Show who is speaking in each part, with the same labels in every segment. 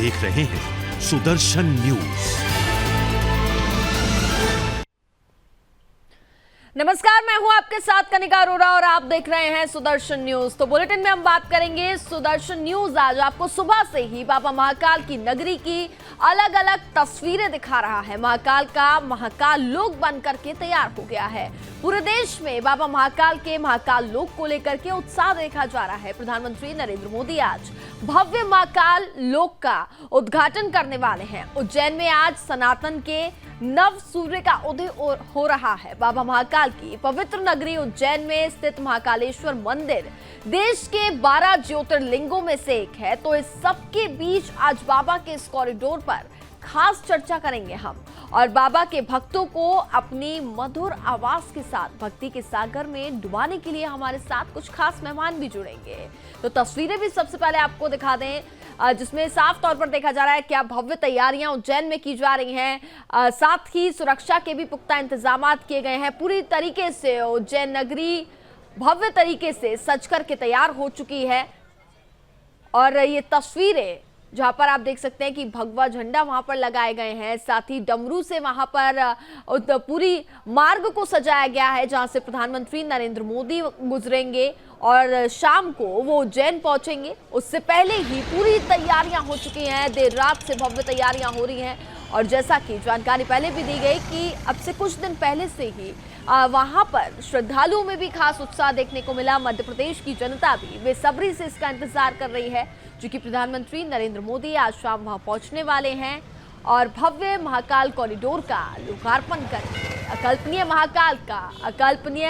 Speaker 1: देख रहे हैं सुदर्शन न्यूज।
Speaker 2: नमस्कार, मैं हूं आपके साथ कनिका अरोड़ा और आप देख रहे हैं सुदर्शन न्यूज। तो बुलेटिन में हम बात करेंगे। सुदर्शन न्यूज आज आपको सुबह से ही बाबा महाकाल की नगरी की अलग अलग तस्वीरें दिखा रहा है। महाकाल का महाकाल लोक बन करके तैयार हो गया है। पूरे देश में बाबा महाकाल के महाकाल लोक को लेकर के उत्साह देखा जा रहा है। प्रधानमंत्री नरेंद्र मोदी आज भव्य महाकाल लोक का उद्घाटन करने वाले हैं। उज्जैन में आज सनातन के नव सूर्य का उदय हो रहा है। बाबा महाकाल की पवित्र नगरी उज्जैन में स्थित महाकालेश्वर मंदिर देश के 12 ज्योतिर्लिंगों में से एक है। तो इस सबके बीच आज बाबा के इस कॉरिडोर पर खास चर्चा करेंगे हम, और बाबा के भक्तों को अपनी मधुर आवाज के साथ भक्ति के सागर में डुबाने के लिए हमारे साथ कुछ खास मेहमान भी जुड़ेंगे। तो तस्वीरें भी सबसे पहले आपको दिखा दें, जिसमें साफ तौर पर देखा जा रहा है क्या भव्य तैयारियां उज्जैन में की जा रही हैं। साथ ही सुरक्षा के भी पुख्ता इंतजाम किए गए हैं। पूरी तरीके से उज्जैन नगरी भव्य तरीके से सज करके तैयार हो चुकी है। और ये तस्वीरें जहां पर आप देख सकते हैं कि भगवा झंडा वहां पर लगाए गए हैं, साथ ही डमरू से वहां पर पूरी मार्ग को सजाया गया है, जहां से प्रधानमंत्री नरेंद्र मोदी गुजरेंगे और शाम को वो उज्जैन पहुंचेंगे। उससे पहले ही पूरी तैयारियां हो चुकी हैं। देर रात से भव्य तैयारियां हो रही हैं, और जैसा कि जानकारी पहले भी दी गई कि अब से कुछ दिन पहले से ही वहां पर श्रद्धालुओं में भी खास उत्साह देखने को मिला। मध्य प्रदेश की जनता भी बेसब्री से इसका इंतजार कर रही है, क्योंकि प्रधानमंत्री नरेंद्र मोदी आज शाम वहां पहुंचने वाले हैं और भव्य महाकाल कॉरिडोर का लोकार्पण करेंगे। अकल्पनीय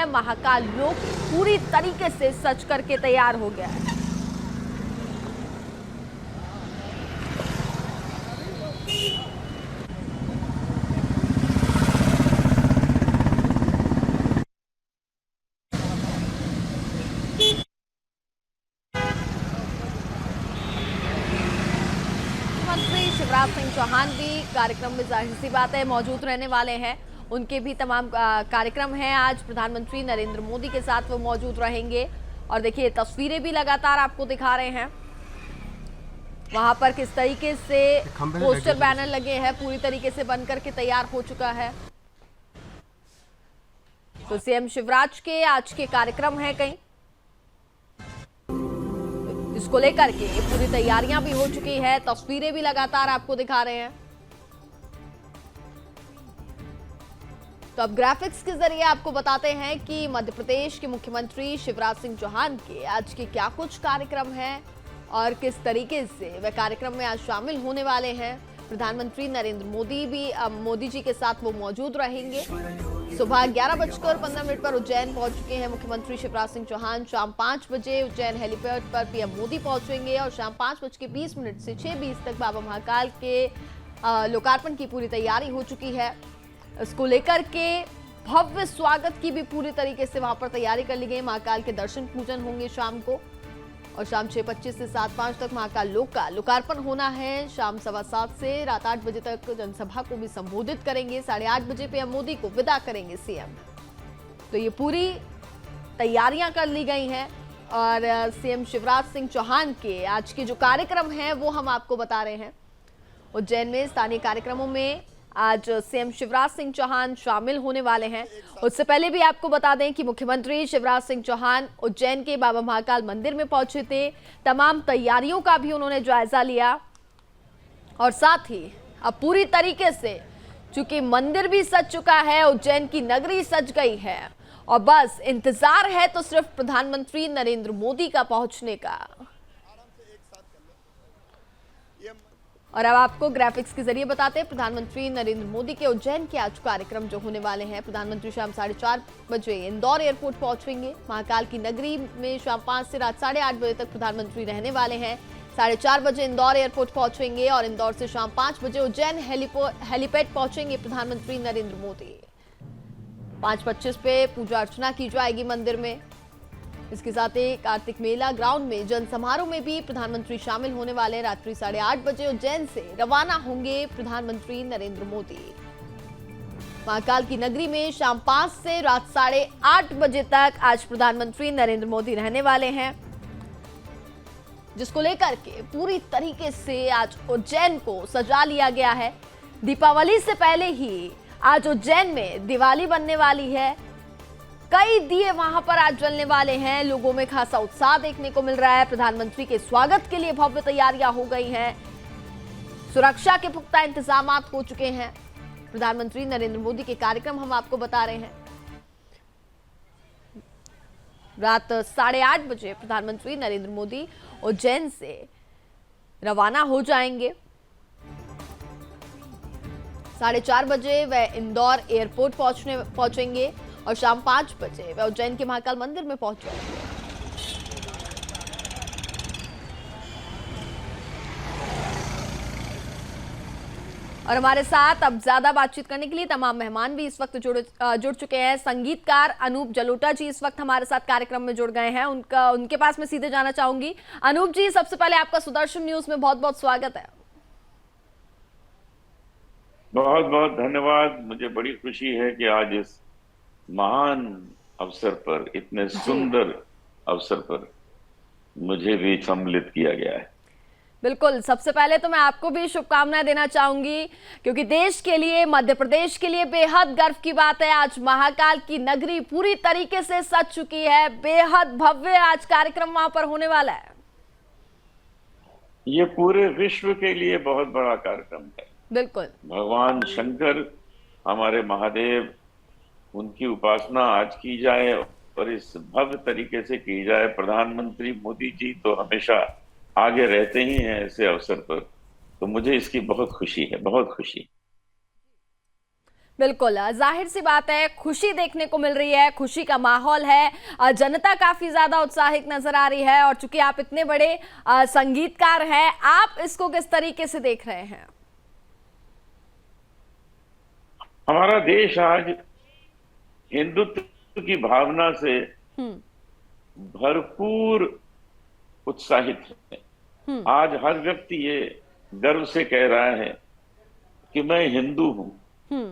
Speaker 2: महाकाल लोक पूरी तरीके से सज करके तैयार हो गया है। शिवराज सिंह चौहान भी कार्यक्रम में जाहिर सी बात है मौजूद रहने वाले हैं। उनके भी तमाम कार्यक्रम हैं। आज प्रधानमंत्री नरेंद्र मोदी के साथ वो मौजूद रहेंगे। और देखिए तस्वीरें भी लगातार आपको दिखा रहे हैं वहां पर किस तरीके से पोस्टर बैनर लगे हैं, पूरी तरीके से बनकर के तैयार हो चुका है। तो सीएम शिवराज के आज के कार्यक्रम है कहीं, इसको लेकर के पूरी तैयारियां भी हो चुकी है। तस्वीरें भी लगातार आपको दिखा रहे हैं। तो अब ग्राफिक्स के जरिए आपको बताते हैं कि मध्य प्रदेश के मुख्यमंत्री शिवराज सिंह चौहान के आज के क्या कुछ कार्यक्रम हैं और किस तरीके से वे कार्यक्रम में आज शामिल होने वाले हैं। प्रधानमंत्री नरेंद्र मोदी भी मोदी जी के साथ वो मौजूद रहेंगे। सुबह 11:15 पर उज्जैन पहुंच चुके हैं मुख्यमंत्री शिवराज सिंह चौहान। शाम 5 बजे उज्जैन हेलीपैड पर पीएम मोदी पहुंचेंगे और शाम 5:20 से 6:20 तक बाबा महाकाल के लोकार्पण की पूरी तैयारी हो चुकी है। इसको लेकर के भव्य स्वागत की भी पूरी तरीके से वहां पर तैयारी कर ली गई। महाकाल के दर्शन पूजन होंगे शाम को, और शाम 6:25 से 7:05 तक महाकाल लोक का लोकार्पण होना है। शाम 7:15 से रात 8 बजे तक जनसभा को भी संबोधित करेंगे। 8:30 बजे पीएम मोदी को विदा करेंगे सीएम। तो ये पूरी तैयारियां कर ली गई हैं, और सीएम शिवराज सिंह चौहान के आज के जो कार्यक्रम हैं वो हम आपको बता रहे हैं। उज्जैन में स्थानीय कार्यक्रमों में आज सीएम शिवराज सिंह चौहान शामिल होने वाले हैं। उससे पहले भी आपको बता दें कि मुख्यमंत्री शिवराज सिंह चौहान उज्जैन के बाबा महाकाल मंदिर में पहुंचे थे। तमाम तैयारियों का भी उन्होंने जायजा लिया, और साथ ही अब पूरी तरीके से चूंकि मंदिर भी सज चुका है, उज्जैन की नगरी सज गई है, और बस इंतजार है तो सिर्फ प्रधानमंत्री नरेंद्र मोदी का पहुंचने का। और अब आपको ग्राफिक्स के जरिए बताते हैं प्रधानमंत्री नरेंद्र मोदी के उज्जैन के आज कार्यक्रम जो होने वाले हैं। प्रधानमंत्री शाम 4:30 बजे इंदौर एयरपोर्ट पहुंचेंगे। महाकाल की नगरी में शाम 5 से रात 8:30 बजे तक प्रधानमंत्री रहने वाले हैं। 4:30 बजे इंदौर एयरपोर्ट पहुंचेंगे, और इंदौर से शाम 5 बजे उज्जैन हेलीपैड पहुंचेंगे प्रधानमंत्री नरेंद्र मोदी। 5:25 पे पूजा अर्चना की जाएगी मंदिर में। इसके साथ ही कार्तिक मेला ग्राउंड में जन समारोह में भी प्रधानमंत्री शामिल होने वाले। रात्रि 8:30 बजे उज्जैन से रवाना होंगे प्रधानमंत्री नरेंद्र मोदी। महाकाल की नगरी में शाम 5 से रात 8:30 बजे तक आज प्रधानमंत्री नरेंद्र मोदी रहने वाले हैं। जिसको लेकर के पूरी तरीके से आज उज्जैन को सजा लिया गया है। दीपावली से पहले ही आज उज्जैन में दिवाली बनने वाली है। कई दिए वहां पर आज जलने वाले हैं। लोगों में खासा उत्साह देखने को मिल रहा है। प्रधानमंत्री के स्वागत के लिए भव्य तैयारियां हो गई हैं। सुरक्षा के पुख्ता इंतजाम हो चुके हैं। प्रधानमंत्री नरेंद्र मोदी के कार्यक्रम हम आपको बता रहे हैं। रात 8:30 बजे प्रधानमंत्री नरेंद्र मोदी उज्जैन से रवाना हो जाएंगे। 4:30 बजे वह इंदौर एयरपोर्ट पहुंचेंगे और शाम 5 बजे वह उज्जैन के महाकाल मंदिर में पहुंच जाएंगे। और हमारे साथ अब ज्यादा बातचीत करने के लिए तमाम मेहमान भी इस वक्त जुड़ चुके हैं। संगीतकार अनूप जलोटा जी इस वक्त हमारे साथ कार्यक्रम में जुड़ गए हैं। उनके पास मैं सीधे जाना चाहूंगी। अनूप जी, सबसे पहले आपका सुदर्शन न्यूज में बहुत बहुत स्वागत है।
Speaker 3: बहुत बहुत धन्यवाद। मुझे बड़ी खुशी है कि आज इस महान अवसर पर, इतने सुंदर अवसर पर मुझे भी सम्मिलित किया गया है।
Speaker 2: बिल्कुल, सबसे पहले तो मैं आपको भी शुभकामनाएं देना चाहूंगी, क्योंकि देश के लिए, मध्य प्रदेश के लिए बेहद गर्व की बात है। आज महाकाल की नगरी पूरी तरीके से सज चुकी है। बेहद भव्य आज कार्यक्रम वहां पर होने वाला है।
Speaker 3: ये पूरे विश्व के लिए बहुत बड़ा कार्यक्रम है।
Speaker 2: बिल्कुल,
Speaker 3: भगवान शंकर, हमारे महादेव, उनकी उपासना आज की जाए और इस भव्य तरीके से की जाए। प्रधानमंत्री मोदी जी तो हमेशा आगे रहते ही हैं ऐसे अवसर पर, तो मुझे इसकी बहुत खुशी है, बहुत खुशी।
Speaker 2: बिल्कुल, जाहिर सी बात है, खुशी देखने को मिल रही है, खुशी का माहौल है। जनता काफी ज्यादा उत्साहित नजर आ रही है। और चूंकि आप इतने बड़े संगीतकार हैं, आप इसको किस तरीके से देख रहे हैं?
Speaker 3: हमारा देश आज हिंदुत्व की भावना से भरपूर उत्साहित है। आज हर व्यक्ति ये गर्व से कह रहा है कि मैं हिंदू हूं।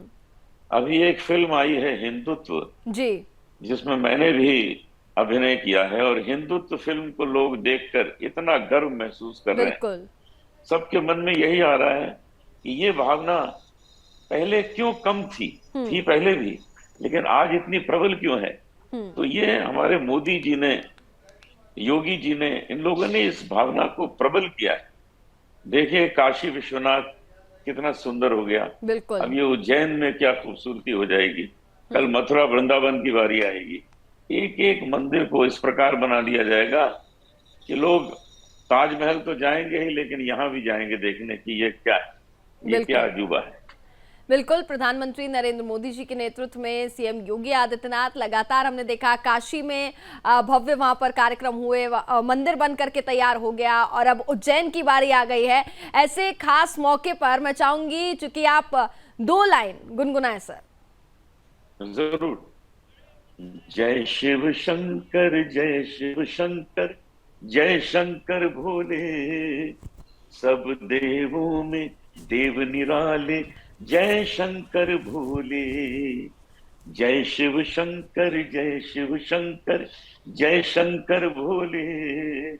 Speaker 3: अभी एक फिल्म आई है हिंदुत्व
Speaker 2: जी, जिसमें
Speaker 3: मैंने भी अभिनय किया है, और हिंदुत्व फिल्म को लोग देखकर इतना गर्व महसूस कर रहे हैं। सबके मन में यही आ रहा है कि ये भावना पहले क्यों कम थी पहले भी, लेकिन आज इतनी प्रबल क्यों है? तो ये हमारे मोदी जी ने, योगी जी ने, इन लोगों ने इस भावना को प्रबल किया है। देखिए, काशी विश्वनाथ कितना सुंदर हो गया।
Speaker 2: बिल्कुल।
Speaker 3: अब ये उज्जैन में क्या खूबसूरती हो जाएगी। कल मथुरा वृंदावन की बारी आएगी। एक एक मंदिर को इस प्रकार बना दिया जाएगा कि लोग ताजमहल तो जाएंगे ही, लेकिन यहाँ भी जाएंगे देखने की ये क्या है, ये क्या अजूबा है।
Speaker 2: बिल्कुल, प्रधानमंत्री नरेंद्र मोदी जी के नेतृत्व में सीएम योगी आदित्यनाथ लगातार, हमने देखा काशी में भव्य वहां पर कार्यक्रम हुए, मंदिर बन करके तैयार हो गया, और अब उज्जैन की बारी आ गई है। ऐसे खास मौके पर मैं चाहूंगी, चूंकि आप 2 लाइन गुनगुनाएं सर।
Speaker 3: जरूर। जय शिव शंकर, जय शिव शंकर, जय शंकर भोले, सब देवों में देव निराले, जय शंकर भोले। जय शिव शंकर, जय शिव शंकर, जय शंकर भोले,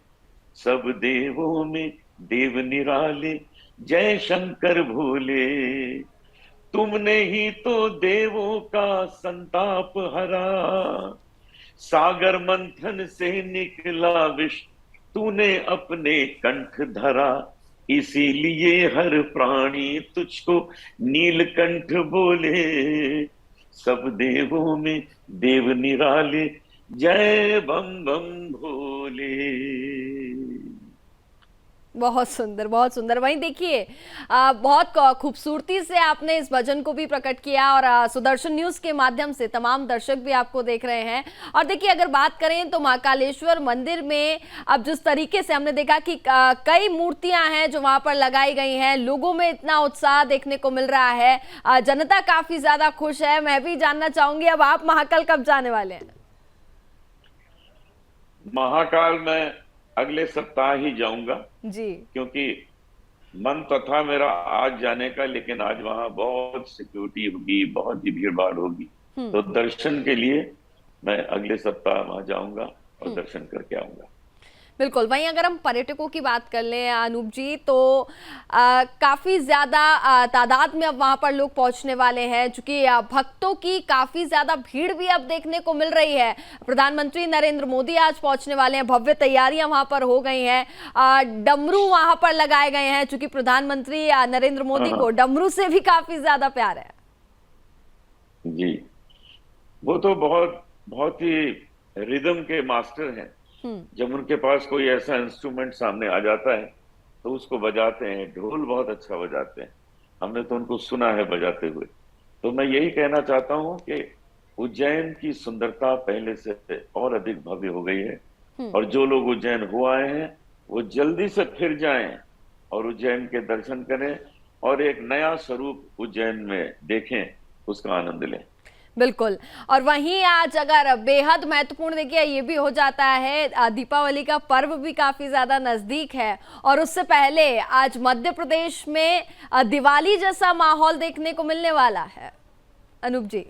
Speaker 3: सब देवों में देव निराले, जय शंकर भोले। तुमने ही तो देवों का संताप हरा, सागर मंथन से निकला विष तूने अपने कंठ धरा, इसीलिए हर प्राणी तुझको नीलकंठ बोले, सब देवों में देव निराले, जय बम बम भोले।
Speaker 2: बहुत सुंदर, बहुत सुंदर। वहीं देखिए, बहुत खूबसूरती से आपने इस भजन को भी प्रकट किया, और सुदर्शन न्यूज के माध्यम से तमाम दर्शक भी आपको देख रहे हैं। और देखिए, अगर बात करें तो महाकालेश्वर मंदिर में अब जिस तरीके से हमने देखा कि कई मूर्तियां हैं जो वहां पर लगाई गई हैं, लोगों में इतना उत्साह देखने को मिल रहा है, जनता काफी ज्यादा खुश है। मैं भी जानना चाहूंगी, अब आप महाकाल कब जाने वाले हैं?
Speaker 3: महाकाल में अगले सप्ताह ही जाऊंगा
Speaker 2: जी,
Speaker 3: क्योंकि मन तो था मेरा आज जाने का, लेकिन आज वहां बहुत सिक्योरिटी होगी, बहुत ही भीड़ भाड़ होगी, तो दर्शन के लिए मैं अगले सप्ताह वहां जाऊंगा और दर्शन करके आऊंगा।
Speaker 2: बिल्कुल। वहीं अगर हम पर्यटकों की बात कर लें अनूप जी, तो काफी ज्यादा तादाद में अब वहां पर लोग पहुंचने वाले हैं, चूंकि भक्तों की काफी ज्यादा भीड़ भी अब देखने को मिल रही है। प्रधानमंत्री नरेंद्र मोदी आज पहुंचने वाले हैं, भव्य तैयारियां वहां पर हो गई हैं, डमरू वहां पर लगाए गए हैं, चूंकि प्रधानमंत्री नरेंद्र मोदी को डमरू से भी काफी ज्यादा प्यार है।
Speaker 3: जी, वो तो बहुत बहुत ही रिदम के मास्टर हैं। जब उनके पास कोई ऐसा इंस्ट्रूमेंट सामने आ जाता है तो उसको बजाते हैं। ढोल बहुत अच्छा बजाते हैं, हमने तो उनको सुना है बजाते हुए। तो मैं यही कहना चाहता हूं कि उज्जैन की सुंदरता पहले से और अधिक भव्य हो गई है, और जो लोग उज्जैन हो आए हैं वो जल्दी से फिर जाएं और उज्जैन के दर्शन करें और एक नया स्वरूप उज्जैन में देखें, उसका आनंद लें।
Speaker 2: बिल्कुल। और वहीं आज अगर बेहद महत्वपूर्ण देखिए ये भी हो जाता है, दीपावली का पर्व भी काफी ज्यादा नजदीक है, और उससे पहले आज मध्य प्रदेश में दिवाली जैसा माहौल देखने को मिलने वाला है। अनूप जी,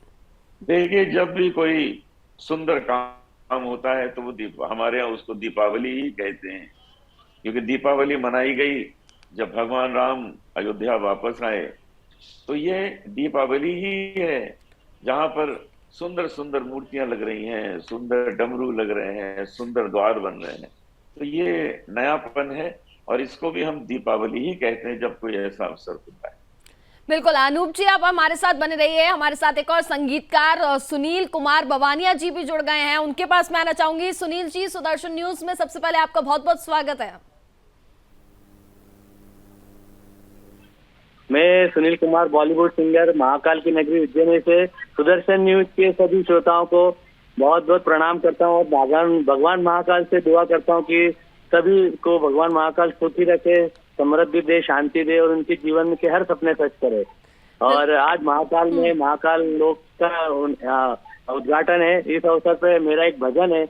Speaker 3: देखिए, जब भी कोई सुंदर काम होता है तो वो हमारे यहाँ उसको दीपावली ही कहते हैं, क्योंकि दीपावली मनाई गई जब भगवान राम अयोध्या वापस आए। तो ये दीपावली ही है जहां पर सुंदर सुंदर मूर्तियां लग रही हैं, सुंदर डमरू लग रहे हैं, सुंदर द्वार बन रहे हैं। तो ये नयापन है और इसको भी हम दीपावली ही कहते हैं जब कोई ऐसा अवसर होता है।
Speaker 2: बिल्कुल। अनूप जी, आप हमारे साथ बने रहिए। हमारे साथ एक और संगीतकार सुनील कुमार बवानिया जी भी जुड़ गए हैं, उनके पास मैं आना चाहूंगी। सुनील जी, सुदर्शन न्यूज में सबसे पहले आपका बहुत बहुत स्वागत है।
Speaker 4: मैं सुनील कुमार, बॉलीवुड सिंगर, महाकाल की नगरी उज्जैन से सुदर्शन न्यूज के सभी श्रोताओं को बहुत बहुत प्रणाम करता हूँ, और भगवान महाकाल से दुआ करता हूँ कि सभी को भगवान महाकाल सुखी रखे, समृद्धि दे, शांति दे और उनके जीवन के हर सपने सच करे। और आज महाकाल में महाकाल लोक का उद्घाटन है। इस अवसर पे मेरा एक भजन है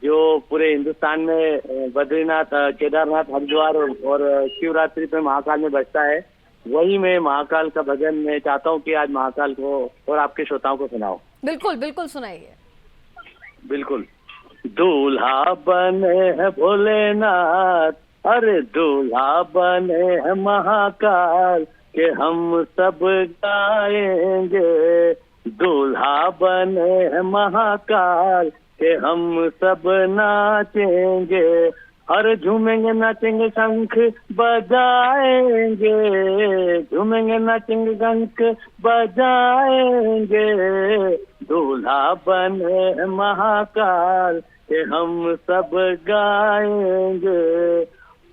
Speaker 4: जो पूरे हिंदुस्तान में बद्रीनाथ, केदारनाथ, हरिद्वार और शिवरात्रि पे महाकाल में बजता है। वही मैं महाकाल का भजन मैं चाहता हूँ कि आज महाकाल को और आपके श्रोताओं को सुनाओ।
Speaker 2: बिल्कुल बिल्कुल, सुनाइए।
Speaker 4: बिल्कुल। दूल्हा बने है भोलेनाथ, अरे दूल्हा बने है महाकाल, के हम सब गाएंगे। दूल्हा बने है महाकाल, के हम सब नाचेंगे। अरे झूमेंगे नाचेंगे शंख बजाएंगे, झूमेंगे नाचेंगे शंख बजाएंगे। दूल्हा बने महाकाल, के हम सब गाएंगे।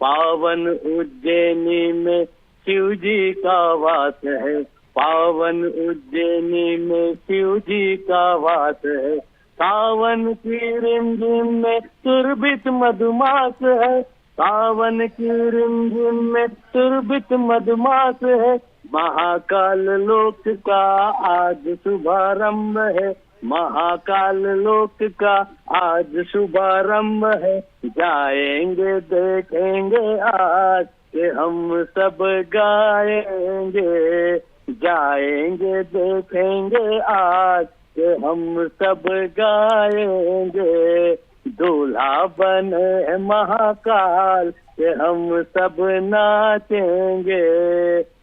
Speaker 4: पावन उज्जैनी में शिव जी का वास है, पावन उज्जैनी में शिव जी का वास है। सावन की रिमझिम में सुरभित मधुमास है, सावन की रिमझिम में सुरभित मधुमास है। महाकाल लोक का आज शुभारंभ है, महाकाल लोक का आज शुभारंभ है। जाएंगे देखेंगे आज, के हम सब गाएंगे। जाएंगे देखेंगे आज, के हम सब गाएंगे। दूल्हा बने महाकाल, के हम सब नाचेंगे।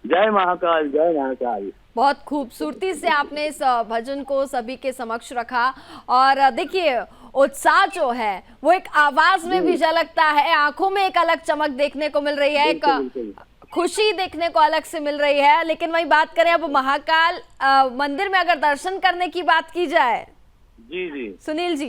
Speaker 4: जय महाकाल, जय महाकाल।
Speaker 2: बहुत खूबसूरती से आपने इस भजन को सभी के समक्ष रखा, और देखिए उत्साह जो है वो एक आवाज में भी झलकता है, आंखों में एक अलग चमक देखने को मिल रही है, एक खुशी देखने को अलग से मिल रही है। लेकिन वही बात करें अब महाकाल मंदिर में अगर दर्शन करने की बात की जाए,
Speaker 4: जी जी
Speaker 2: सुनील जी।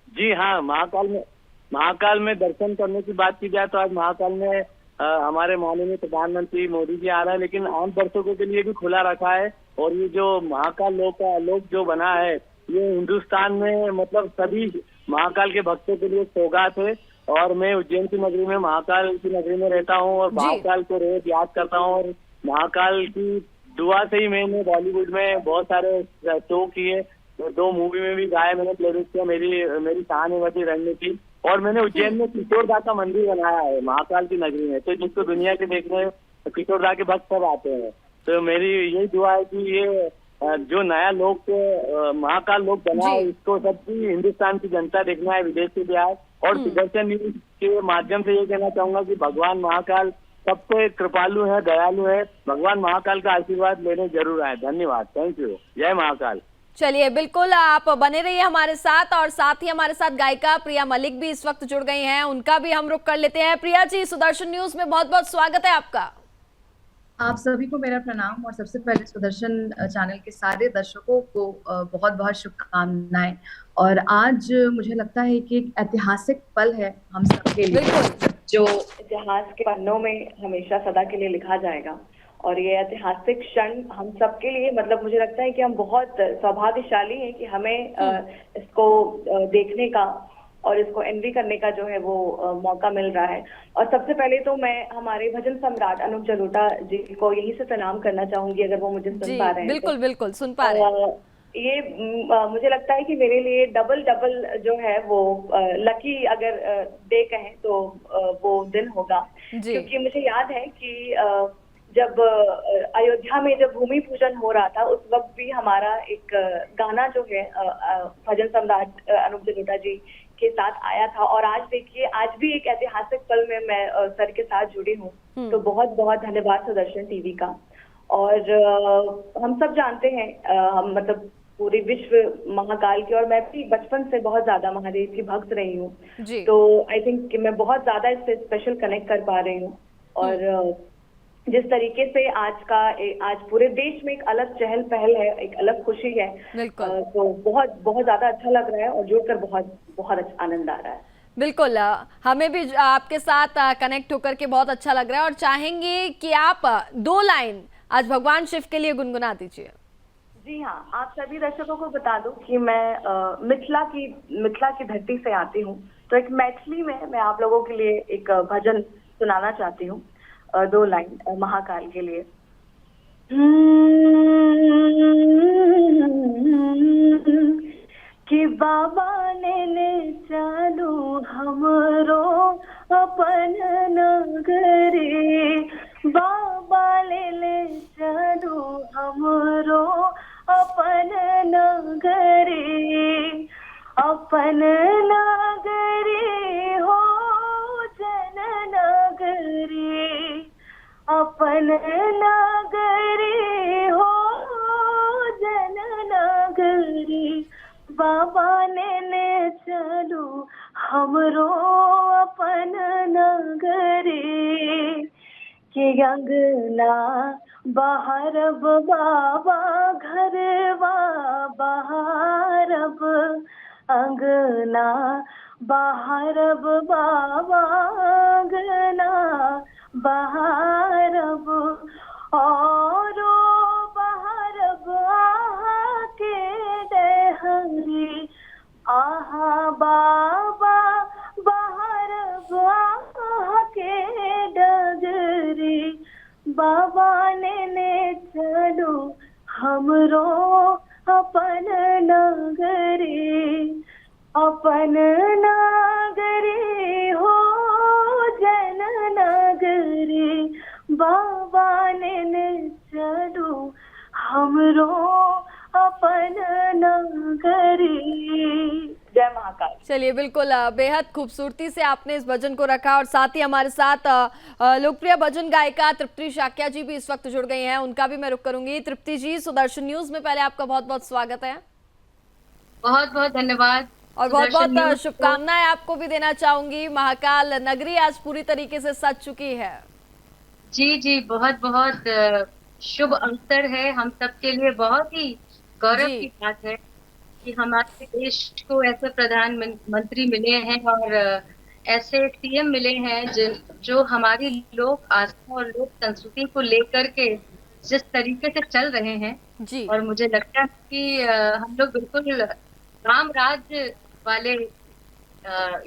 Speaker 4: जी हाँ, महाकाल में दर्शन करने की बात की जाए तो आज महाकाल में हमारे माननीय प्रधानमंत्री मोदी जी आ रहे हैं, लेकिन आम दर्शकों के लिए भी खुला रखा है। और ये जो महाकाल लोक जो बना है, ये हिंदुस्तान में मतलब सभी महाकाल के भक्तों के लिए सौगात है। और मैं उज्जैन की नगरी में, महाकाल की नगरी में रहता हूँ और महाकाल को रोज याद करता हूँ। और महाकाल की दुआ से ही मैंने बॉलीवुड में बहुत सारे शो किए, 2 मूवी में भी गाया मैंने, प्लेलिस्ट किया, मेरी सहानुभूति रणनीति। और मैंने उज्जैन में किशोरदा का मंदिर बनाया है महाकाल की नगरी में, तो जिसको दुनिया के देखने किशोरदा के भक्त सब आते हैं। तो मेरी यही दुआ है कि ये जो नया लोक महाकाल लोक बना है, इसको सबकी हिंदुस्तान की जनता देखना है, विदेश से भी आए। और सुदर्शन न्यूज के माध्यम से ये कहना चाहूंगा कि भगवान महाकाल सबको एक कृपालु है, दयालु है। भगवान महाकाल का आशीर्वाद लेने जरूर आए। धन्यवाद, थैंक यू, जय महाकाल।
Speaker 2: चलिए, बिल्कुल आप बने रहिए हमारे साथ, और साथ ही हमारे साथ गायिका प्रिया मलिक भी इस वक्त जुड़ गई हैं, उनका भी हम रुख कर लेते हैं। प्रिया जी, सुदर्शन न्यूज में बहुत बहुत स्वागत है आपका।
Speaker 5: आप सभी को मेरा प्रणाम, और सबसे पहले सुदर्शन चैनल के सारे दर्शकों को बहुत बहुत शुभकामनाएं। और आज मुझे लगता है कि एक ऐतिहासिक पल है हम सबके लिए, जो इतिहास के पन्नों में हमेशा सदा के लिए लिखा जाएगा। और ये ऐतिहासिक क्षण हम सबके लिए, मतलब मुझे लगता है कि हम बहुत सौभाग्यशाली हैं कि हमें इसको देखने का और इसको एनवी करने का जो है वो मौका मिल रहा है। और सबसे पहले तो मैं हमारे भजन सम्राट अनूप जलोटा जी को यहीं से प्रणाम करना चाहूंगी, अगर वो मुझे सुन पा रहे हैं।
Speaker 2: बिल्कुल बिल्कुल सुन पा रहे हैं।
Speaker 5: ये मुझे लगता है कि मेरे लिए डबल जो है वो लकी अगर डे कहें तो वो दिन होगा, क्योंकि मुझे याद है कि जब अयोध्या में जब भूमि पूजन हो रहा था, उस वक्त भी हमारा एक गाना जो है भजन सम्राट अनूप जलोटा जी के साथ आया था। और आज देखिए, आज भी एक ऐतिहासिक पल में मैं सर के साथ जुड़ी हूँ। तो बहुत बहुत धन्यवाद सुदर्शन टीवी का। और हम सब जानते हैं, हम मतलब पूरे विश्व महाकाल की, और मैं भी बचपन से बहुत ज्यादा महादेव की भक्त रही हूँ, तो आई थिंक कि मैं बहुत ज्यादा इससे स्पेशल कनेक्ट कर पा रही हूँ। और जिस तरीके से आज पूरे देश में एक अलग चहल पहल है, एक अलग खुशी है, तो बहुत बहुत ज्यादा अच्छा लग रहा है, और जुड़कर बहुत बहुत अच्छा आनंद आ रहा है।
Speaker 2: बिल्कुल, हमें भी आपके साथ कनेक्ट होकर के बहुत अच्छा लग रहा है, और चाहेंगे कि आप 2 लाइन आज भगवान शिव के लिए गुनगुना दीजिए।
Speaker 5: जी हाँ, आप सभी दर्शकों को बता दूं कि मैं मिथिला की धरती से आती हूँ, तो एक मैथिली में मैं आप लोगों के लिए एक भजन सुनाना चाहती हूँ, 2 लाइन महाकाल के लिए। कि बाबा ने चालू हमरो अपन नगरी, बाबा ले चालू हमरो अपन नगरी, अपन नगरी हो जन नगरी, अपन नगरी हो जन नगरी, बाबा ने चलू हमरो अपन नगरी, के अंगना बाहरब बाबा घरवा बाहरब, अंगना बाहरब बाबा अंगना बाहरब, और बाहरब आके डहरी, आहा बाबा बाहरब आके डगरी, बाबा ने चलू हमरो अपन नगरी, अपन नगरी हो जन नगरी, बाबा ने चलू हमरो अपन नगरी। जय महाकाल।
Speaker 2: चलिए, बिल्कुल बेहद खूबसूरती से आपने इस भजन को रखा, और साथ ही हमारे साथ लोकप्रिय भजन गायिका तृप्ति शाक्या जी भी इस वक्त जुड़ गई हैं, उनका भी मैं रुख करूंगी। तृप्ति जी, सुदर्शन न्यूज में पहले आपका बहुत बहुत स्वागत है।
Speaker 5: बहुत बहुत धन्यवाद,
Speaker 2: और बहुत बहुत शुभकामनाएं आपको भी देना चाहूंगी। महाकाल नगरी आज पूरी तरीके से सज चुकी है।
Speaker 5: जी जी, बहुत बहुत शुभ अवसर है हम सबके लिए, बहुत ही गौरव की बात है कि हमारे देश को ऐसे प्रधानमंत्री मिले हैं और ऐसे सीएम मिले हैं जो हमारी लोक आस्था और लोक संस्कृति को लेकर के जिस तरीके से चल रहे हैं
Speaker 2: जी।
Speaker 5: और मुझे लगता है कि हम लोग बिल्कुल राम राज्य वाले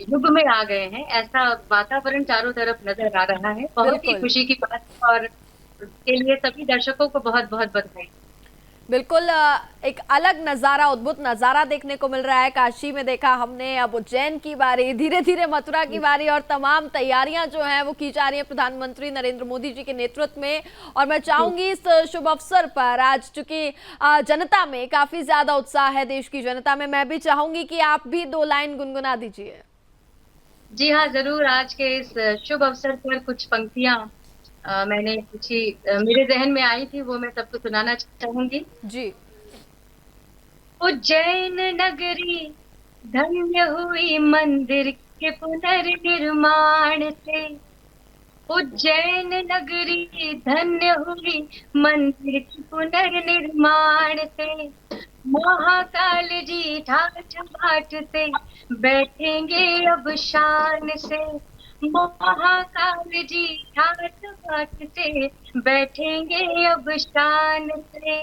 Speaker 5: युग में आ गए हैं, ऐसा वातावरण चारों तरफ नजर आ रहा है। बहुत ही खुशी की बात है, और उसके लिए सभी दर्शकों को बहुत बहुत बधाई।
Speaker 2: बिल्कुल, एक अलग नज़ारा, अद्भुत नज़ारा देखने को मिल रहा है। काशी में देखा हमने, अब उज्जैन की बारी, धीरे धीरे मथुरा की बारी, और तमाम तैयारियां जो हैं वो की जा रही हैं प्रधानमंत्री नरेंद्र मोदी जी के नेतृत्व में। और मैं चाहूंगी इस शुभ अवसर पर, आज चूंकि जनता में काफी ज्यादा उत्साह है, देश की जनता में, मैं भी चाहूंगी कि आप भी 2 लाइन गुनगुना दीजिए।
Speaker 6: जी हाँ, जरूर। आज के इस शुभ अवसर पर कुछ पंक्तियां मैंने मेरे जहन में आई थी, वो मैं सबको सुनाना चाहूंगी।
Speaker 2: जी।
Speaker 6: उज्जैन नगरी धन्य हुई मंदिर के पुनर्निर्माण से। उज्जैन नगरी धन्य हुई मंदिर के पुनर्निर्माण से। महाकाल जी ठाठ बाट से बैठेंगे अब शान से। महाकाल जी ठाठ बाट से बैठेंगे अब शान से।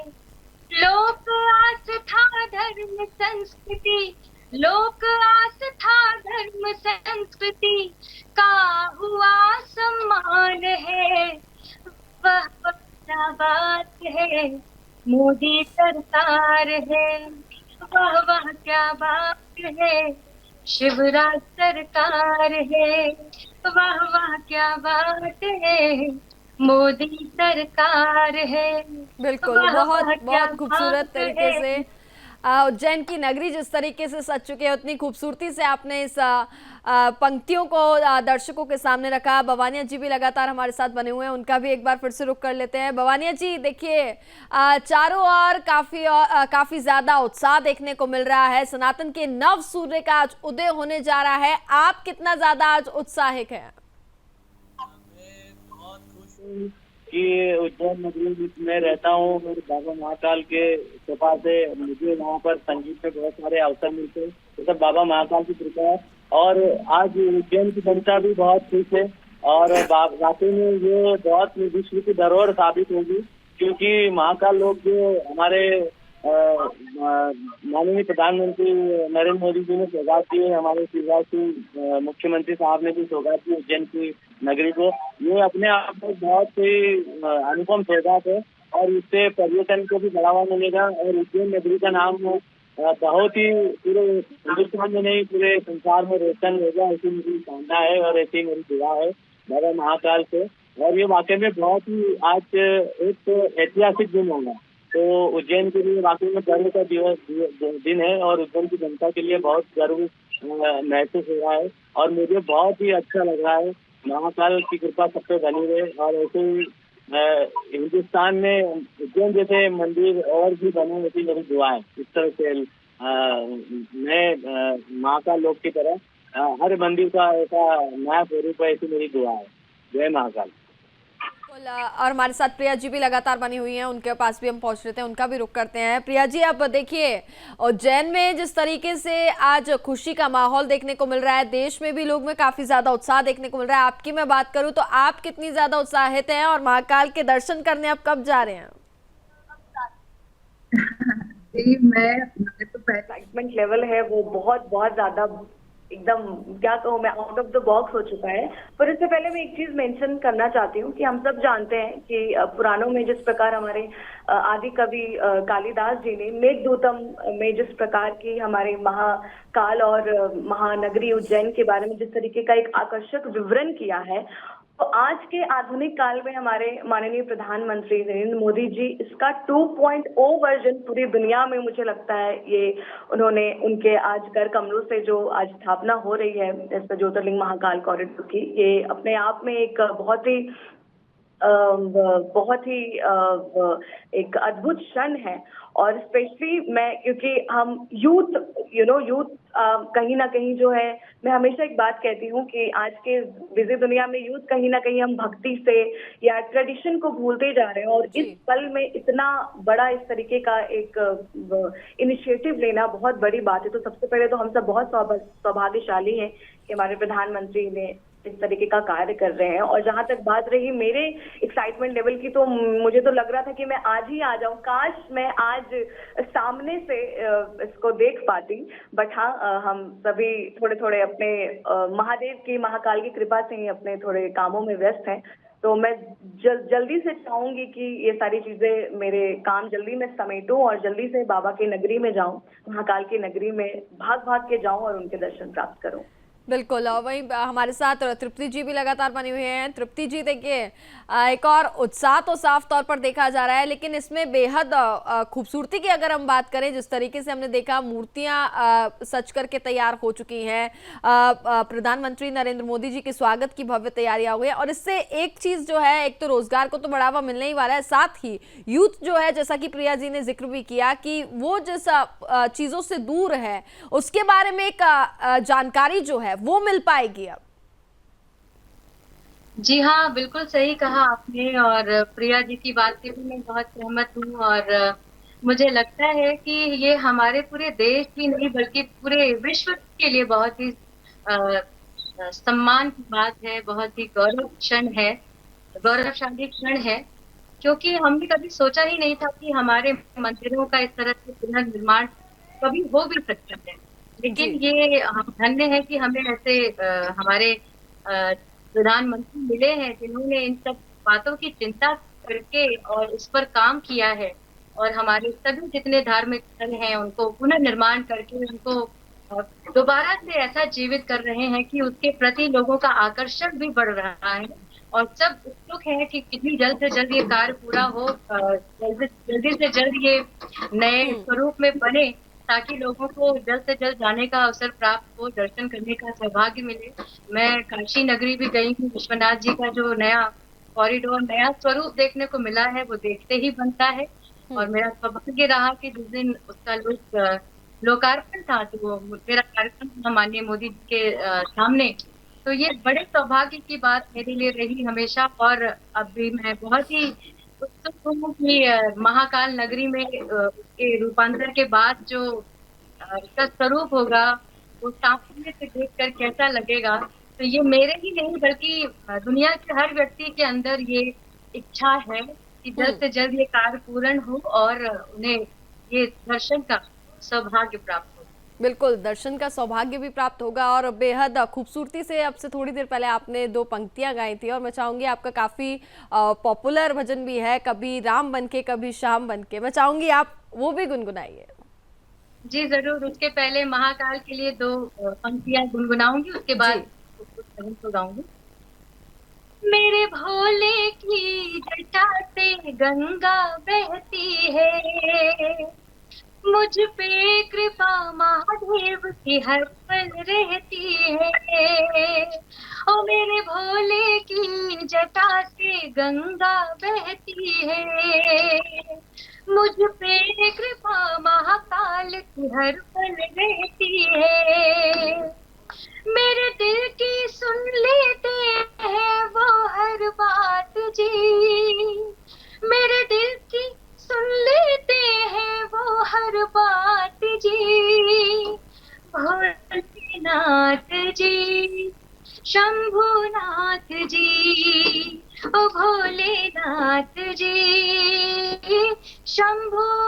Speaker 6: लोक आस्था धर्म संस्कृति, लोक आस्था धर्म संस्कृति का हुआ सम्मान है। वह क्या बात है, मोदी सरकार है। वह क्या बात है, शिवराज सरकार है। वह क्या बात है, मोदी सरकार है।
Speaker 2: बिल्कुल, बहुत बहुत खूबसूरत तरीके से उज्जैन की नगरी जिस तरीके से सज चुके हैं, उतनी खूबसूरती से आपने इस पंक्तियों को दर्शकों के सामने रखा। बवानिया जी भी लगातार हमारे साथ बने हुए हैं, उनका भी एक बार फिर से रुख कर लेते हैं। बवानिया जी, देखिए चारों ओर काफी ज्यादा उत्साह देखने को मिल रहा है। सनातन के नव सूर्य का आज उदय होने जा रहा है, आप कितना ज्यादा आज उत्साहित हैं?
Speaker 4: कि उज्जैन नगरी में रहता हूँ और बाबा महाकाल के कृपा से मुझे वहाँ पर संगीत में बहुत सारे अवसर मिलते हैं। तो सब बाबा महाकाल की कृपा है। और आज उज्जैन की जनता भी बहुत खुश है और वाकई में ये बहुत विश्व की धरोहर साबित होगी, क्योंकि महाकाल लोग जो हमारे माननीय प्रधानमंत्री नरेंद्र मोदी जी ने सौगात दी है, हमारे शिवराज सिंह मुख्यमंत्री साहब ने भी सौगात दी उज्जैन की नगरी को। ये अपने आप में बहुत ही अनुपम सौगात है और इससे पर्यटन को भी बढ़ावा मिलेगा और उज्जैन नगरी का नाम बहुत ही पूरे हिंदुस्तान में नहीं पूरे संसार में रोशन होगा, ऐसी मेरी कामना है और ऐसी मेरी दुआ है बाबा महाकाल से। और ये वाकई में बहुत ही आज एक ऐतिहासिक दिन होगा। तो उज्जैन के लिए वाकई में गर्व का दिन है और उज्जैन की जनता के लिए बहुत गर्व महसूस हो रहा है और मुझे बहुत ही अच्छा लग रहा है। महाकाल की कृपा सब पे बनी रहे और ऐसे ही हिंदुस्तान में उज्जैन जैसे मंदिर और भी बने, ऐसी मेरी दुआ है। इस तरह से मैं महाकाल लोक की तरह हर मंदिर का ऐसा नया स्वरूप है, ऐसी मेरी दुआ है। जय महाकाल।
Speaker 2: और हमारे साथ प्रिया जी भी लगातार बनी हुई हैं, उनके पास भी हम पहुंच रहे थे, उनका भी रुख करते हैं। प्रिया जी, आप देखिए उज्जैन में जिस तरीके से आज खुशी का माहौल देखने को मिल रहा है, देश में भी लोग में काफी ज्यादा उत्साह देखने को मिल रहा है। आपकी मैं बात करूं तो आप कितनी ज्यादा उत्साहित हैं और महाकाल के दर्शन करने आप कब जा रहे हैं?
Speaker 5: एक्साइटमेंट लेवल है वो बहुत बहुत ज्यादा, एकदम क्या कहूँ मैं, आउट ऑफ द बॉक्स हो चुका है। पर इससे पहले मैं एक चीज मेंशन करना चाहती हूँ कि हम सब जानते हैं कि पुराणों में जिस प्रकार हमारे आदि कवि कालिदास जी ने मेघदूतम में जिस प्रकार की हमारे महाकाल और महानगरी उज्जैन के बारे में जिस तरीके का एक आकर्षक विवरण किया है, तो आज के आधुनिक काल में हमारे माननीय प्रधानमंत्री नरेंद्र मोदी जी इसका 2.0 वर्जन पूरी दुनिया में, मुझे लगता है ये उन्होंने उनके आज कर कमलों से जो आज स्थापना हो रही है इस ज्योतिर्लिंग महाकाल कॉरिडोर की, ये अपने आप में एक बहुत ही एक अद्भुत क्षण है। और स्पेशली मैं, क्योंकि हम यूथ कहीं ना कहीं जो है, मैं हमेशा एक बात कहती हूँ कि आज के बिजी दुनिया में यूथ कहीं ना कहीं हम भक्ति से या ट्रेडिशन को भूलते जा रहे हैं और इस पल में इतना बड़ा इस तरीके का एक इनिशिएटिव लेना बहुत बड़ी बात है। तो सबसे पहले तो हम सब बहुत सौभाग्यशाली हैं कि हमारे प्रधानमंत्री ने इस तरीके का कार्य कर रहे हैं। और जहां तक बात रही मेरे एक्साइटमेंट लेवल की, तो मुझे तो लग रहा था कि मैं आज ही आ जाऊं, काश मैं आज सामने से इसको देख पाती। बट हाँ, हम सभी थोड़े थोड़े अपने महादेव की, महाकाल की कृपा से ही अपने थोड़े कामों में व्यस्त हैं। तो मैं जल्दी से चाहूंगी कि ये सारी चीजें, मेरे काम जल्दी में समेटूं और जल्दी से बाबा की नगरी में जाऊं, महाकाल की नगरी में भाग भाग के जाऊं और उनके दर्शन प्राप्त करूं।
Speaker 2: बिल्कुल। और वहीं हमारे साथ तृप्ति जी भी लगातार बनी हुई हैं। तृप्ति जी, देखिए एक और उत्साह तो साफ तौर पर देखा जा रहा है, लेकिन इसमें बेहद खूबसूरती की अगर हम बात करें, जिस तरीके से हमने देखा मूर्तियां सज करके तैयार हो चुकी हैं, प्रधानमंत्री नरेंद्र मोदी जी के स्वागत की भव्य तैयारियां हुई है, और इससे एक चीज जो है, एक तो रोजगार को तो बढ़ावा मिलने ही वाला है, साथ ही यूथ जो है, जैसा कि प्रिया जी ने जिक्र भी किया कि वो जैसा चीजों से दूर है, उसके बारे में एक जानकारी जो है वो मिल पाएगी अब।
Speaker 6: जी हाँ, बिल्कुल सही कहा आपने, और प्रिया जी की बात से भी मैं बहुत सहमत हूँ। और मुझे लगता है कि ये हमारे पूरे देश ही नहीं बल्कि पूरे विश्व के लिए बहुत ही सम्मान की बात है, बहुत ही गौरवशाली क्षण है, क्योंकि हमने कभी सोचा ही नहीं था कि हमारे मंदिरों का इस तरह से पुनर्निर्माण कभी हो भी सकता है। लेकिन ये हम धन्य है कि हमें ऐसे हमारे प्रधानमंत्री मिले हैं जिन्होंने इन सब बातों की चिंता करके और इस पर काम किया है, और हमारे सभी जितने धार्मिक स्थल हैं उनको पुनर्निर्माण करके उनको दोबारा से ऐसा जीवित कर रहे हैं कि उसके प्रति लोगों का आकर्षण भी बढ़ रहा है, और सब उत्सुक है कि कितनी जल्द से जल्द ये कार्य पूरा हो, जल्दी से जल्द ये नए स्वरूप में बने, ताकि लोगों को जल्द से जल्द जाने का अवसर प्राप्त हो, दर्शन करने का सौभाग्य मिले। मैं काशी नगरी भी गई हूँ, विश्वनाथ जी का जो नया कॉरिडोर, नया स्वरूप देखने को मिला है, वो देखते ही बनता है। और मेरा सौभाग्य रहा कि जिस दिन उसका लोकार्पण था, तो मेरा कार्यक्रम था माननीय मोदी जी के सामने, तो ये बड़े सौभाग्य की बात मेरे लिए रही हमेशा। और अब भी मैं बहुत ही उत्सुक हूँ कि महाकाल नगरी में उसके रूपांतर के बाद जो इसका स्वरूप होगा, वो सामने से देखकर कैसा लगेगा। तो ये मेरे ही नहीं बल्कि दुनिया के हर व्यक्ति के अंदर ये इच्छा है कि जल्द से जल्द ये कार्य पूर्ण हो और उन्हें ये दर्शन का सौभाग्य प्राप्त हो।
Speaker 2: बिल्कुल, दर्शन का सौभाग्य भी प्राप्त होगा। और बेहद खूबसूरती से अब से थोड़ी देर पहले आपने 2 पंक्तियां गाई थी, और मैं चाहूंगी, आपका काफी पॉपुलर भजन भी है, कभी राम बनके कभी श्याम बनके, मैं चाहूंगी आप वो भी गुनगुनाइए।
Speaker 6: जी जरूर, उसके पहले महाकाल के लिए 2 पंक्तियां गुनगुनाऊंगी, उसके बाद तो गाऊंगी। मेरे भोले की जटा से गंगा बहती है, मुझ पे कृपा महादेव की हर पल रहती है। ओ मेरे भोले की जटा से गंगा बहती है, मुझ पे कृपा महाकाल की हर पल रहती है। मेरे दिल की सुन लेते हैं वो हर बात जी, मेरे दिल की सुन लेते हैं वो हर बात जी। भोलेनाथ जी, शंभुनाथ जी, ओ भोलेनाथ जी,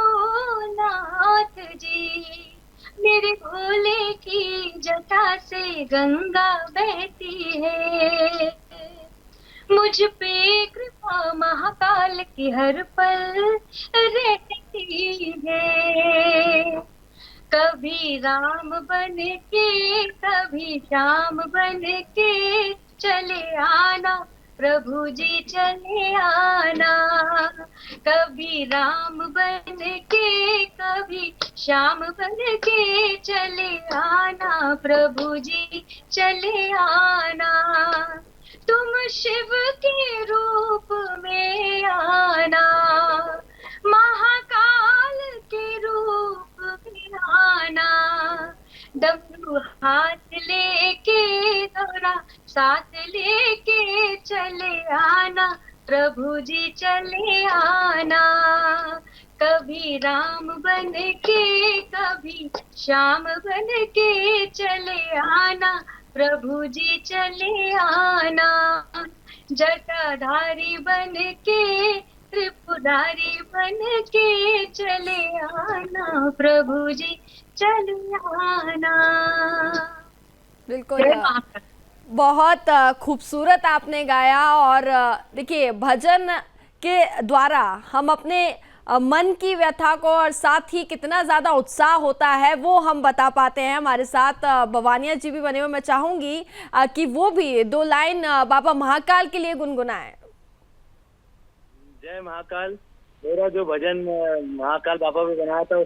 Speaker 6: शंभुनाथ जी। मेरे भोले की जटा से गंगा बहती है, मुझ पे कृपा महाकाल की हर पल रहती है। कभी राम बन के कभी श्याम बन के चले आना प्रभु जी चले आना, कभी राम बन के कभी श्याम बन के चले आना प्रभु जी चले आना। तुम शिव के रूप में आना, महाकाल के रूप में आना, डमरू हाथ लेके थोड़ा साथ लेके चले आना प्रभु जी चले आना। कभी राम बन के कभी श्याम बन के चले आना प्रभु जी चले आना। जटाधारी बन के त्रिपुरारी बन के चले आना प्रभु जी चले आना।
Speaker 2: बिल्कुल, बहुत खूबसूरत आपने गाया। और देखिए, भजन के द्वारा हम अपने मन की व्यथा को और साथ ही कितना ज्यादा उत्साह होता है वो हम बता पाते हैं। हमारे साथ भवानिया जी भी बने हुए, मैं चाहूंगी कि वो भी 2 लाइन बाबा महाकाल के लिए गुनगुनाएं।
Speaker 4: जय महाकाल। मेरा जो भजन महाकाल बाबा पे बनाया था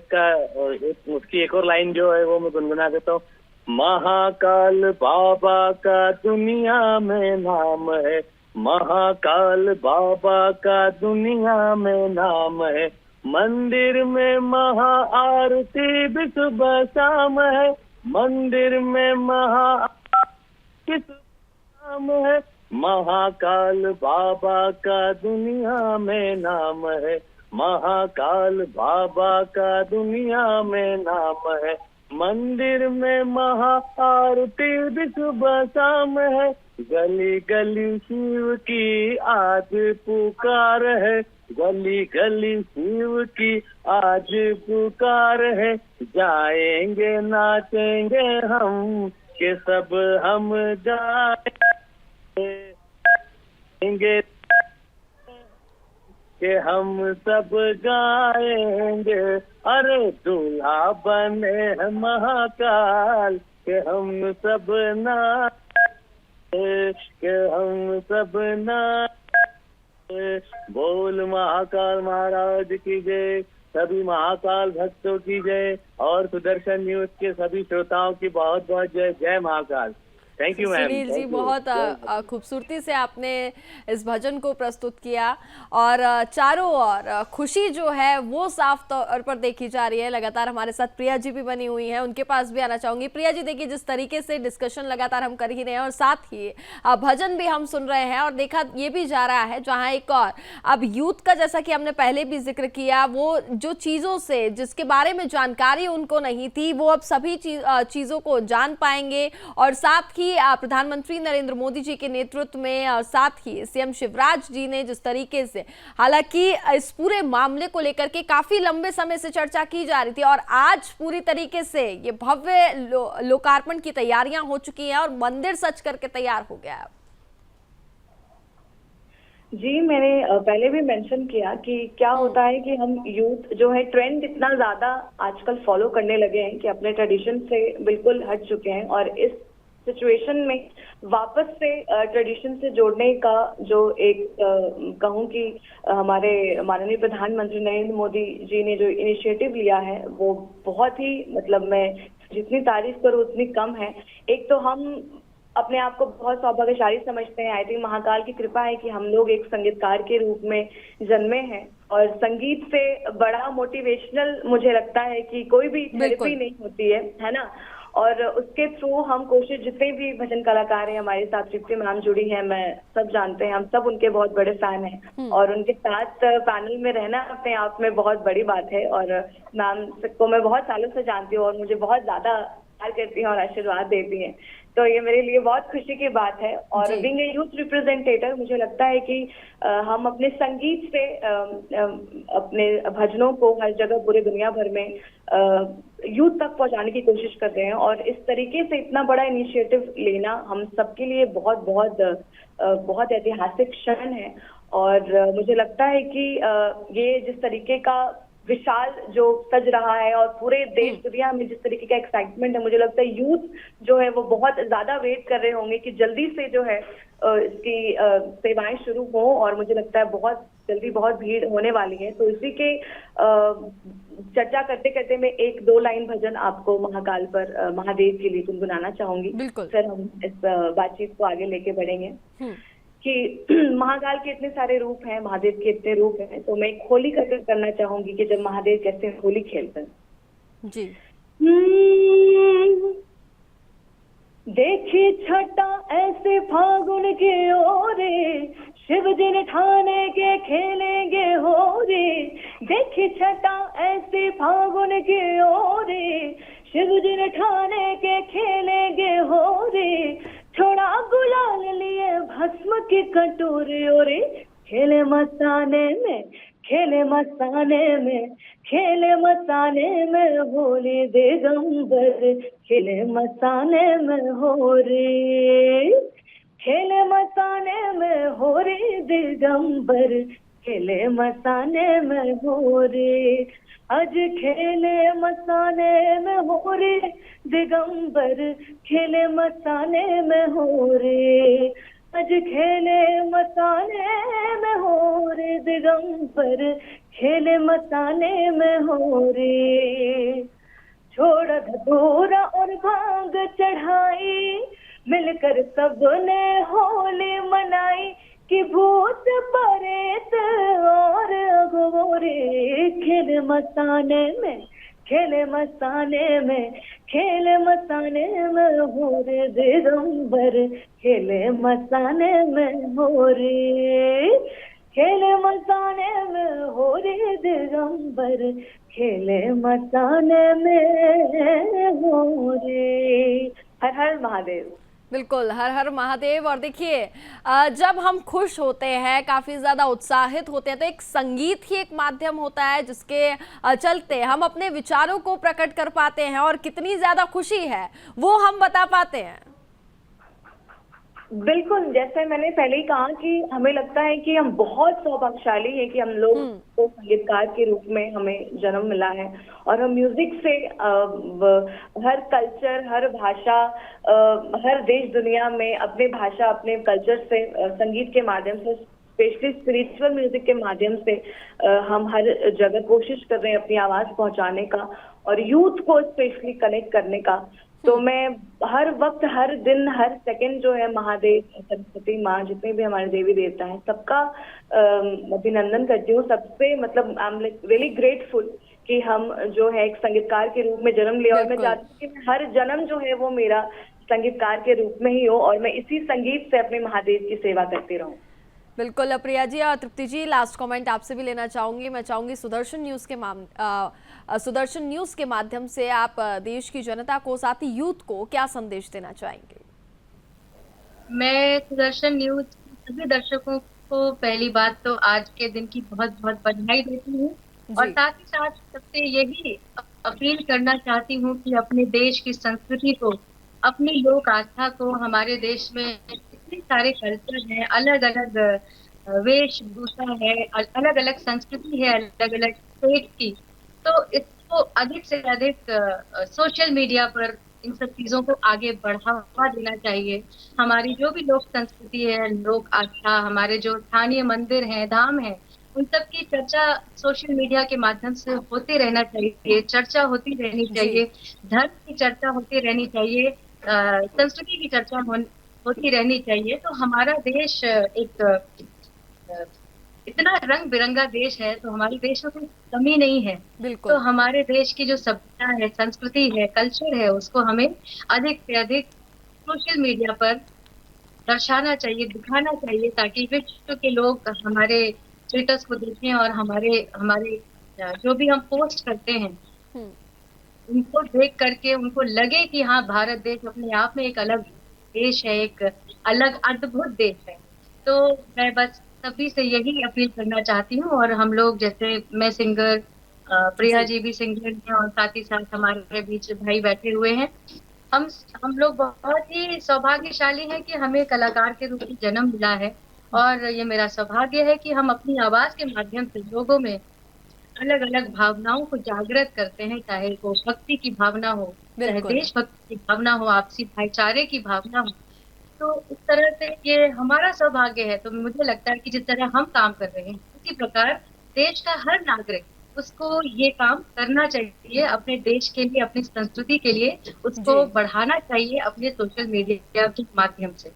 Speaker 4: उसकी एक और लाइन जो है वो मैं गुनगुना देता हूँ। महाकाल बाबा का दुनिया में नाम है, महाकाल बाबा का दुनिया में नाम है, मंदिर में महा आरती भी सुबह शाम है, मंदिर में महा आरती शाम है, महाकाल बाबा का दुनिया में नाम है, महाकाल बाबा का दुनिया में नाम है, मंदिर में महा आरती भी सुबह शाम है, गली गली शिव की आज पुकार है, गली गली शिव की आज पुकार है, जाएंगे नाचेंगे हम के सब हम जाएंगे के हम सब गाएंगे, अरे दूल्हा बने हैं महाकाल के हम सब के हम सब बोल महाकाल महाराज की जय, सभी महाकाल भक्तों की जय और सुदर्शन न्यूज के सभी श्रोताओं की बहुत बहुत जय। जय Mahakal. Thank you ma'am.
Speaker 2: Sunil ji, बहुत खूबसूरती से आपने इस भजन को प्रस्तुत किया और चारों ओर खुशी जो है वो साफ तौर पर देखी जा रही है। लगातार हमारे साथ प्रिया जी भी बनी हुई हैं, उनके पास भी आना चाहूंगी। प्रिया जी, देखिए जिस तरीके से डिस्कशन लगातार हम कर ही रहे हैं और साथ ही भजन भी हम सुन रहे हैं और देखा ये भी जा रहा है जहाँ एक और अब यूथ का, जैसा कि हमने पहले भी जिक्र किया, वो जो चीज़ों से जिसके बारे में जानकारी उनको नहीं थी वो अब सभी चीज़ों को जान पाएंगे और साथ ही प्रधानमंत्री नरेंद्र मोदी जी के नेतृत्व में और साथ ही सीएम शिवराज जी ने जिस तरीके से, हालांकि इस पूरे मामले को लेकर के काफी लंबे समय से चर्चा की जा रही थी और आज पूरी तरीके से ये भव्य लोकार्पण की तैयारियां हो चुकी हैं और मंदिर सज करके तैयार हो गया है।
Speaker 5: जी, मैंने पहले भी मेंशन किया कि क्या होता है कि हम यूथ जो है ट्रेंड इतना ज्यादा आजकल फॉलो करने लगे हैं कि अपने ट्रेडिशन से बिल्कुल हट चुके हैं और इस सिचुएशन में वापस से ट्रेडिशन से जोड़ने का जो एक कहूँ कि हमारे माननीय प्रधानमंत्री नरेंद्र मोदी जी ने जो इनिशिएटिव लिया है वो बहुत ही, मतलब मैं जितनी तारीफ करूँ उतनी कम है। एक तो हम अपने आप को बहुत सौभाग्यशाली समझते हैं। आई थिंक महाकाल की कृपा है कि हम लोग एक संगीतकार के रूप में जन्मे हैं और संगीत से बड़ा मोटिवेशनल मुझे लगता है कि कोई भी थेरेपी नहीं होती है ना। और उसके थ्रू हम कोशिश, जितने भी भजन कलाकार हैं हमारे साथ, तृप्ति मैम जुड़ी है, मैं सब जानते हैं, हम सब उनके बहुत बड़े फैन हैं और उनके साथ पैनल में रहना अपने आप में बहुत बड़ी बात है। और मैम को मैं बहुत सालों से जानती हूँ और मुझे बहुत ज्यादा प्यार करती हैं और आशीर्वाद देती हैं, तो ये मेरे लिए बहुत खुशी की बात है। और बीइंग ए यूथ रिप्रेजेंटेटिव, मुझे लगता है कि हम अपने संगीत से अपने भजनों को हर जगह पूरे दुनिया भर में यूथ तक पहुंचाने की कोशिश कर रहे हैं और इस तरीके से इतना बड़ा इनिशिएटिव लेना हम सबके लिए बहुत बहुत बहुत ऐतिहासिक क्षण है। और मुझे लगता है कि ये जिस तरीके का विशाल जो सज रहा है और पूरे देश दुनिया में जिस तरीके का एक्साइटमेंट है, मुझे लगता है यूथ जो है वो बहुत ज्यादा वेट कर रहे होंगे कि जल्दी से जो है इसकी सेवाएं शुरू हो और मुझे लगता है बहुत जल्दी बहुत भीड़ होने वाली है। तो इसी के चर्चा करते करते मैं 1-2 लाइन भजन आपको महाकाल पर महादेव के लिए गुनगुनाना चाहूंगी, फिर हम इस बातचीत को आगे लेके बढ़ेंगे। कि महाकाल के इतने सारे रूप हैं, महादेव के इतने रूप हैं, तो मैं एक होली करना चाहूंगी कि जब महादेव कैसे होली खेलते हैं। जी। देखी छटा ऐसे फागुन के ओरे, शिव जी ने ठाने के खेलेंगे हो रे। देखी छटा ऐसे फागुन के ओरे, शिव जी ने ठाने के खेलेंगे हो रे। छोड़ा गुलाल लिए भस्म के कटोरे ओरे, खेले मस्ताने में, खेले मस्ताने में, खेले मस्ताने में होली दिगंबर, खेले मस्ताने में हो रे। खेले मस्ताने में हो रे दिगंबर, खेले मसाने में हो रे, आज खेले मसाने में हो रे, दिगंबर खेले मसाने में हो रे, आज खेले मसाने में हो रे, दिगंबर खेले मसाने में हो रे। छोड़ धतूरा और भांग चढ़ाई, मिलकर सबने होली मनाई, कि भूत परेत और अघोरे खेले मसाने में, खेले मसाने में, खेले मसाने में हो रे, दिगंबर खेले मसाने में हो रे, खेले मसाने में हो रे, दिगंबर खेले मसाने में हो रे। हर हर महादेव।
Speaker 2: बिल्कुल, हर हर महादेव। और देखिए, जब हम खुश होते हैं, काफ़ी ज़्यादा उत्साहित होते हैं, तो एक संगीत ही एक माध्यम होता है जिसके चलते हम अपने विचारों को प्रकट कर पाते हैं, और कितनी ज़्यादा खुशी है वो हम बता पाते हैं।
Speaker 5: बिल्कुल, जैसे मैंने पहले ही कहा कि हमें लगता है कि हम बहुत सौभाग्यशाली हैं कि हम लोग को संगीतकार के रूप में हमें जन्म मिला है, और हम म्यूजिक से हर कल्चर, हर भाषा, हर देश दुनिया में अपने भाषा, अपने कल्चर से, संगीत के माध्यम से, स्पेशली स्पिरिचुअल म्यूजिक के माध्यम से हम हर जगह कोशिश कर रहे हैं अपनी आवाज पहुंचाने का, और यूथ को स्पेशली कनेक्ट करने का। तो मैं हर वक्त, हर दिन, हर सेकंड जो है महादेव, सरस्वती माँ, जितने भी हमारे देवी देवता हैं, सबका अभिनंदन करती हूँ। सबसे मतलब आई एम रियली ग्रेटफुल कि हम जो है एक संगीतकार के रूप में जन्म लिया, और मैं चाहती हूँ कि हर जन्म जो है वो मेरा संगीतकार के रूप में ही हो, और मैं इसी संगीत से अपने महादेव की सेवा करती रहूँ।
Speaker 2: बिल्कुल प्रिया जी। और तृप्ति जी, लास्ट कमेंट आपसे भी लेना चाहूंगी। मैं चाहूंगी सुदर्शन न्यूज़ के माध्यम से आप देश की जनता को, साथ ही यूथ को क्या संदेश देना चाहेंगे?
Speaker 6: मैं सुदर्शन न्यूज़ सभी दर्शकों को पहली बात तो आज के दिन की बहुत बहुत बधाई देती हूँ, और साथ ही साथ सबसे यही अपील करना चाहती हूँ कि अपने देश की संस्कृति को, अपनी लोक आस्था को, हमारे देश में इतने सारे कल्चर हैं, अलग अलग वेशभूषा है, अलग अलग संस्कृति है, अलग अलग स्टेट की, तो इसको अधिक से अधिक सोशल मीडिया पर इन सब चीजों को आगे बढ़ावा देना चाहिए। हमारी जो भी लोक संस्कृति है, लोक आस्था, हमारे जो स्थानीय मंदिर हैं, धाम हैं, उन सब की चर्चा सोशल मीडिया के माध्यम से होती रहना चाहिए, चर्चा होती रहनी चाहिए, धर्म की चर्चा होती रहनी चाहिए, संस्कृति की चर्चा होती रहनी चाहिए। तो हमारा देश एक इतना रंग बिरंगा देश है, तो हमारे देश में कोई कमी नहीं है। तो हमारे देश की जो सभ्यता है, संस्कृति है, कल्चर है, उसको हमें अधिक से अधिक सोशल मीडिया पर दर्शाना चाहिए, दिखाना चाहिए, ताकि विश्व के लोग हमारे स्टेटस को देखें, और हमारे जो भी हम पोस्ट करते हैं उनको देख करके उनको लगे कि हाँ, भारत देश अपने आप में एक अलग देश है, एक अलग अद्भुत देश है। तो मैं बस सभी से यही अपील करना चाहती हूँ। और हम लोग, जैसे मैं सिंगर, प्रिया जी भी सिंगर हैं, और साथ ही साथ हमारे बीच भाई बैठे हुए हैं। हम लोग बहुत ही सौभाग्यशाली हैं कि हमें कलाकार के रूप में जन्म मिला है, और ये मेरा सौभाग्य है कि हम अपनी आवाज के माध्यम से लोगों में अलग अलग भावनाओं को जागृत करते हैं, चाहे वो भक्ति की भावना हो, चाहे देशभक्ति की भावना हो, आपसी भाईचारे की भावना हो। तो इस तरह से ये हमारा सौभाग्य है। तो मुझे लगता है कि जिस तरह हम काम कर रहे हैं, उसी प्रकार देश का हर नागरिक उसको ये काम करना चाहिए, अपने देश के लिए, अपनी संस्कृति के लिए उसको बढ़ाना चाहिए अपने सोशल मीडिया के माध्यम से।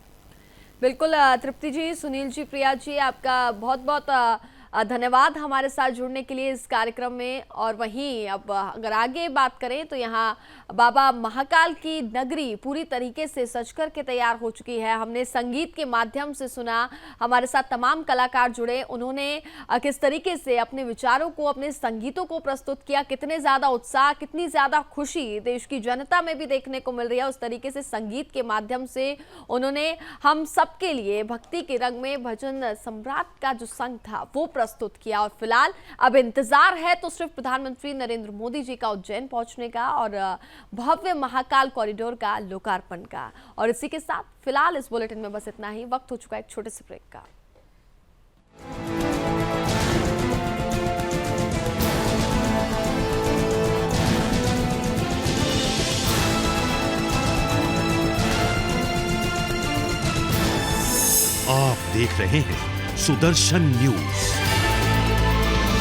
Speaker 2: बिल्कुल तृप्ति जी, सुनील जी, प्रिया जी, आपका बहुत बहुत धन्यवाद हमारे साथ जुड़ने के लिए इस कार्यक्रम में। और वहीं अब अगर आगे बात करें तो यहाँ बाबा महाकाल की नगरी पूरी तरीके से सज कर के तैयार हो चुकी है। हमने संगीत के माध्यम से सुना, हमारे साथ तमाम कलाकार जुड़े, उन्होंने किस तरीके से अपने विचारों को, अपने संगीतों को प्रस्तुत किया। कितने ज़्यादा उत्साह, कितनी ज़्यादा खुशी देश की जनता में भी देखने को मिल रही है। उस तरीके से संगीत के माध्यम से उन्होंने हम सबके लिए भक्ति के रंग में भजन सम्राट का जो संग था वो प्रस्तुत किया। और फिलहाल अब इंतजार है तो सिर्फ प्रधानमंत्री नरेंद्र मोदी जी का उज्जैन पहुंचने का और भव्य महाकाल कॉरिडोर का लोकार्पण का। और इसी के साथ फिलहाल इस बुलेटिन में बस इतना ही। वक्त हो चुका है एक छोटे से ब्रेक का।
Speaker 1: देख रहे हैं सुदर्शन न्यूज।